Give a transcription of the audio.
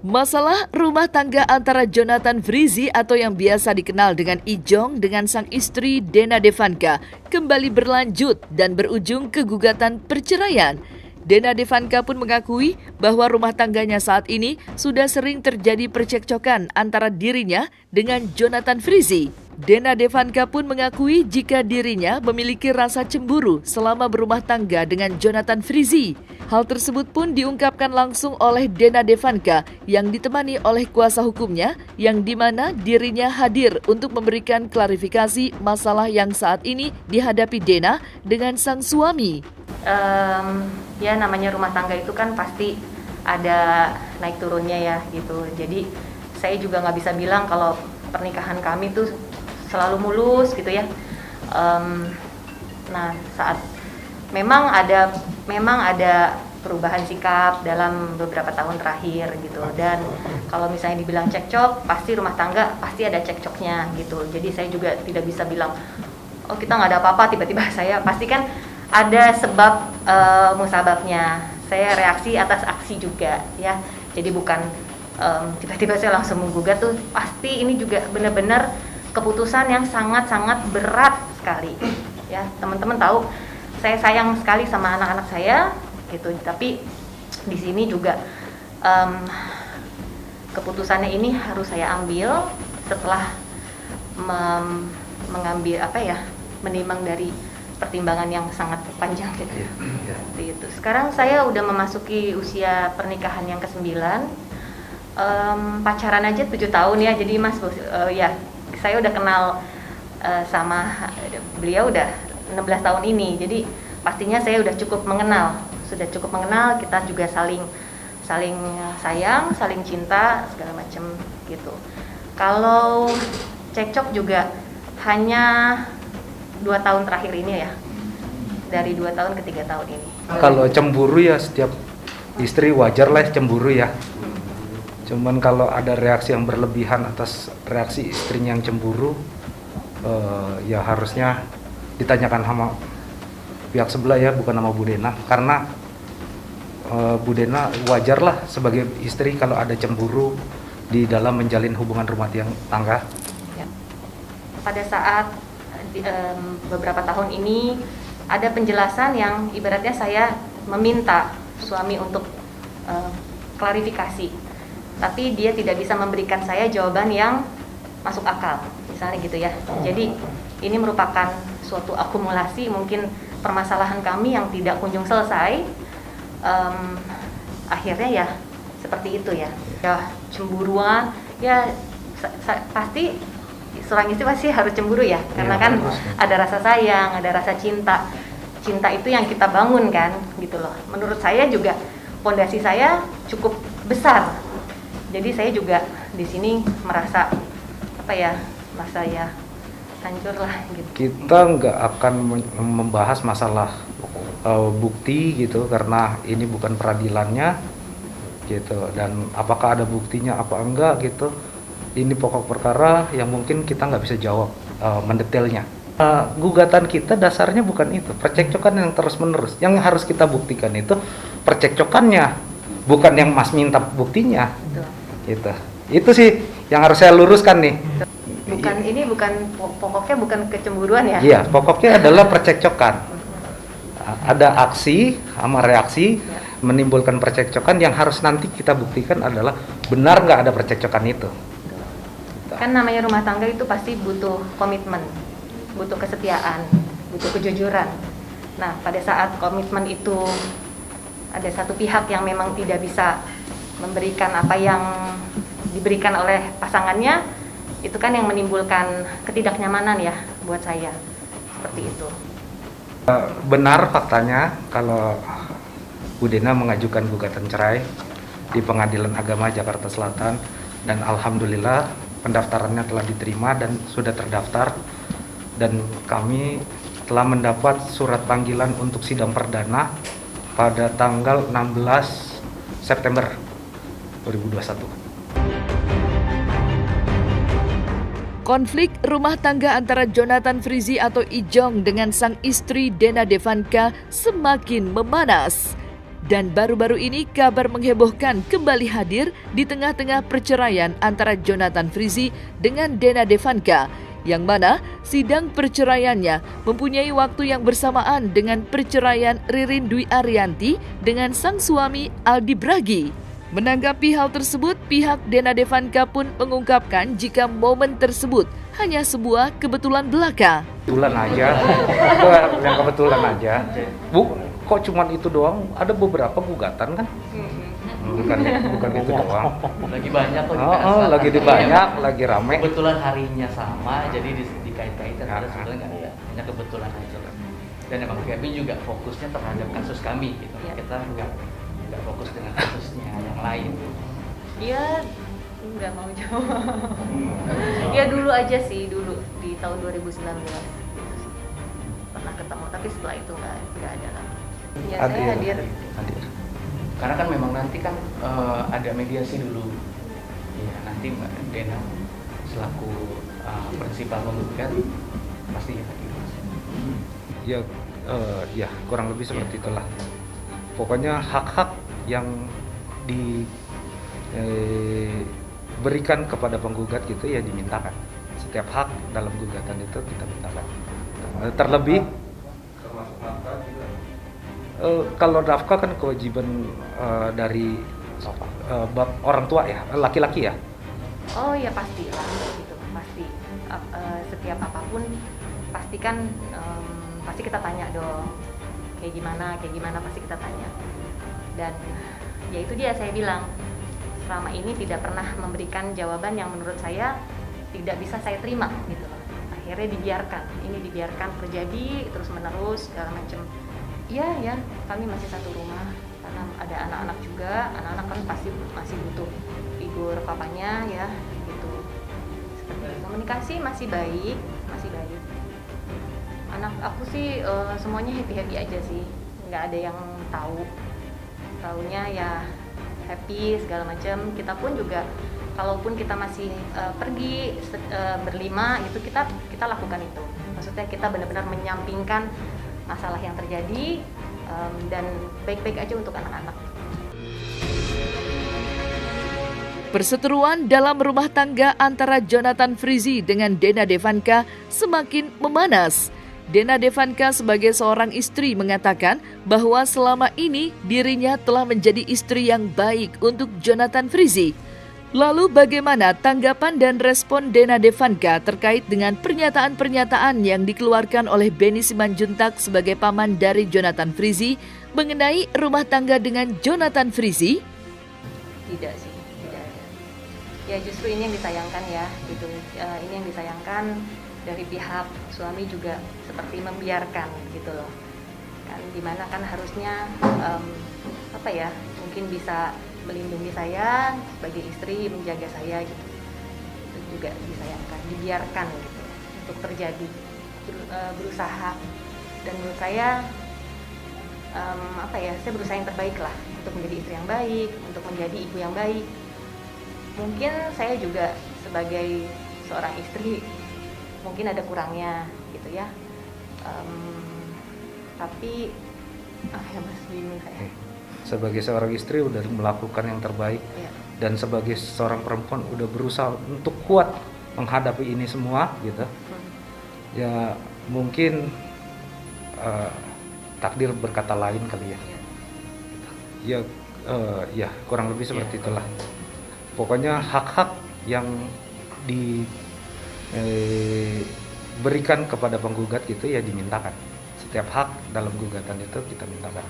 Masalah rumah tangga antara Jonathan Frizzy atau yang biasa dikenal dengan Ijong dengan sang istri Dena Devanka kembali berlanjut dan berujung ke gugatan perceraian. Dena Devanka pun mengakui bahwa rumah tangganya saat ini sudah sering terjadi percekcokan antara dirinya dengan Jonathan Frizzy. Dena Devanka pun mengakui jika dirinya memiliki rasa cemburu selama berumah tangga dengan Jonathan Frizzy. Hal tersebut pun diungkapkan langsung oleh Dena Devanka yang ditemani oleh kuasa hukumnya yang dimana dirinya hadir untuk memberikan klarifikasi masalah yang saat ini dihadapi Dena dengan sang suami. Ya namanya rumah tangga itu kan pasti ada naik turunnya ya gitu. Jadi saya juga nggak bisa bilang kalau pernikahan kami tuh selalu mulus gitu ya. Nah saat memang ada perubahan sikap dalam beberapa tahun terakhir gitu, dan kalau misalnya dibilang cekcok, pasti rumah tangga pasti ada cekcoknya gitu. Jadi saya juga tidak bisa bilang oh kita nggak ada apa-apa, tiba-tiba saya pasti kan ada sebab musababnya. Saya reaksi atas aksi juga ya, jadi bukan tiba-tiba saya langsung menggugat tuh. Pasti ini juga benar-benar keputusan yang sangat-sangat berat sekali ya. Teman-teman tahu saya sayang sekali sama anak-anak saya gitu, tapi di sini juga keputusannya ini harus saya ambil setelah mengambil menimbang dari pertimbangan yang sangat panjang gitu. Seperti itu. Sekarang saya udah memasuki usia pernikahan yang ke-9. Pacaran aja 7 tahun ya. Jadi Mas ya, saya udah kenal sama beliau udah 16 tahun ini. Jadi pastinya saya udah cukup mengenal. Kita juga saling sayang, saling cinta segala macam gitu. Kalau cekcok juga hanya 2 tahun terakhir ini ya, dari 2 tahun ke 3 tahun ini. Kalau cemburu ya setiap istri wajar lah cemburu ya. Cuman kalau ada reaksi yang berlebihan atas reaksi istrinya yang cemburu, ya harusnya ditanyakan sama pihak sebelah ya, bukan sama Bu Dena. Karena Bu Dena wajar lah sebagai istri kalau ada cemburu di dalam menjalin hubungan rumah tangga. Ya. Pada saat beberapa tahun ini ada penjelasan yang ibaratnya saya meminta suami untuk klarifikasi, tapi dia tidak bisa memberikan saya jawaban yang masuk akal, misalnya gitu ya. Jadi ini merupakan suatu akumulasi mungkin permasalahan kami yang tidak kunjung selesai. Akhirnya ya seperti itu ya. Ya cemburuan ya pasti seorang istri pasti harus cemburu ya, karena kan ada rasa sayang, ada rasa cinta itu yang kita bangun kan gitu loh. Menurut saya juga fondasi saya cukup besar, jadi saya juga di sini merasa merasa ya hancur lah gitu. Kita nggak akan membahas masalah bukti gitu, karena ini bukan peradilannya gitu, dan apakah ada buktinya apa enggak gitu. Ini pokok perkara yang mungkin kita nggak bisa jawab mendetailnya. Gugatan kita dasarnya bukan itu, percekcokan yang terus-menerus. Yang harus kita buktikan itu percekcokannya, bukan yang Mas minta buktinya. Gitu. Itu sih yang harus saya luruskan nih. Pokoknya bukan kecemburuan ya? Iya, pokoknya adalah percekcokan. Ada aksi sama reaksi menimbulkan percekcokan, yang harus nanti kita buktikan adalah benar nggak ada percekcokan itu. Kan namanya rumah tangga itu pasti butuh komitmen, butuh kesetiaan, butuh kejujuran. Nah, pada saat komitmen itu ada satu pihak yang memang tidak bisa memberikan apa yang diberikan oleh pasangannya, itu kan yang menimbulkan ketidaknyamanan ya buat saya. Seperti itu. Benar faktanya kalau Bu Dena mengajukan gugatan cerai di Pengadilan Agama Jakarta Selatan, dan alhamdulillah pendaftarannya telah diterima dan sudah terdaftar, dan kami telah mendapat surat panggilan untuk sidang perdana pada tanggal 16 September 2021. Konflik rumah tangga antara Jonathan Frizzy atau Ijong dengan sang istri Dena Devanka semakin memanas. Dan baru-baru ini kabar menghebohkan kembali hadir di tengah-tengah perceraian antara Jonathan Frizzy dengan Dena Devanka, yang mana sidang perceraiannya mempunyai waktu yang bersamaan dengan perceraian Ririn Dwi Ariyanti dengan sang suami Aldi Bragi. Menanggapi hal tersebut, pihak Dena Devanka pun mengungkapkan jika momen tersebut hanya sebuah kebetulan belaka. Kebetulan aja, yang kebetulan aja. Bu, kok cuman itu doang? Ada beberapa gugatan kan? Bukan itu doang. Lagi banyak kok. Lagi banyak, lagi rame. Kebetulan harinya sama, jadi dikait-kaitan. Ada sebenarnya nggak ada, hanya kebetulan aja. Dan emang kami juga fokusnya terhadap kasus kami, gitu. Kita nggak fokus dengan kasusnya yang lain. Ya, nggak mau jawab. Ya dulu aja sih, dulu di tahun 2019 pernah ketemu, tapi setelah itu nggak ada lagi. Ya saya hadir. Karena kan memang nanti kan ada mediasi dulu. Ya nanti Mbak Dena selaku prinsipal penggugat pasti hadir. Ya kurang lebih seperti itulah. Pokoknya hak-hak yang diberikan kepada penggugat gitu ya dimintakan. Setiap hak dalam gugatan itu kita mintakan. Terlebih kalau nafkah kan kewajiban dari orang tua ya, laki-laki ya. Oh ya pasti lah, gitu pasti. Setiap apapun pasti kan pasti kita tanya dong. Kayak gimana pasti kita tanya. Dan ya itu dia saya bilang, selama ini tidak pernah memberikan jawaban yang menurut saya tidak bisa saya terima gitu loh. Akhirnya dibiarkan terjadi terus menerus segala macam. Ya kami masih satu rumah karena ada anak-anak juga. Anak-anak kan pasti masih butuh figur papanya ya gitu. Seperti itu. Komunikasi masih baik. Anak aku sih semuanya happy aja sih, nggak ada yang taunya ya happy segala macam. Kita pun juga kalaupun kita masih pergi berlima itu kita lakukan itu. Maksudnya kita benar-benar menyampingkan masalah yang terjadi dan baik-baik aja untuk anak-anak. Perseteruan dalam rumah tangga antara Jonathan Frizzy dengan Dena Devanka semakin memanas. Dena Devanka sebagai seorang istri mengatakan bahwa selama ini dirinya telah menjadi istri yang baik untuk Jonathan Frizzy. Lalu bagaimana tanggapan dan respon Dena Devanka terkait dengan pernyataan-pernyataan yang dikeluarkan oleh Benny Simanjuntak sebagai paman dari Jonathan Frizzy mengenai rumah tangga dengan Jonathan Frizzy? Tidak sih, tidak ada. Ya justru ini yang disayangkan ya, gitu. Ini yang disayangkan. Dari pihak suami juga seperti membiarkan gitu loh kan, dimana kan harusnya mungkin bisa melindungi saya sebagai istri, menjaga saya gitu. Itu juga disayangkan, dibiarkan gitu untuk terjadi. Berusaha, dan menurut saya saya berusaha yang terbaik lah untuk menjadi istri yang baik, untuk menjadi ibu yang baik. Mungkin saya juga sebagai seorang istri mungkin ada kurangnya gitu ya, tapi mas bingung saya. Sebagai seorang istri udah melakukan yang terbaik ya. Dan sebagai seorang perempuan udah berusaha untuk kuat menghadapi ini semua gitu. Ya mungkin takdir berkata lain kali ya. Ya kurang lebih seperti itulah. Pokoknya hak-hak yang diberikan kepada penggugat gitu ya dimintakan. Setiap hak dalam gugatan itu kita mintakan.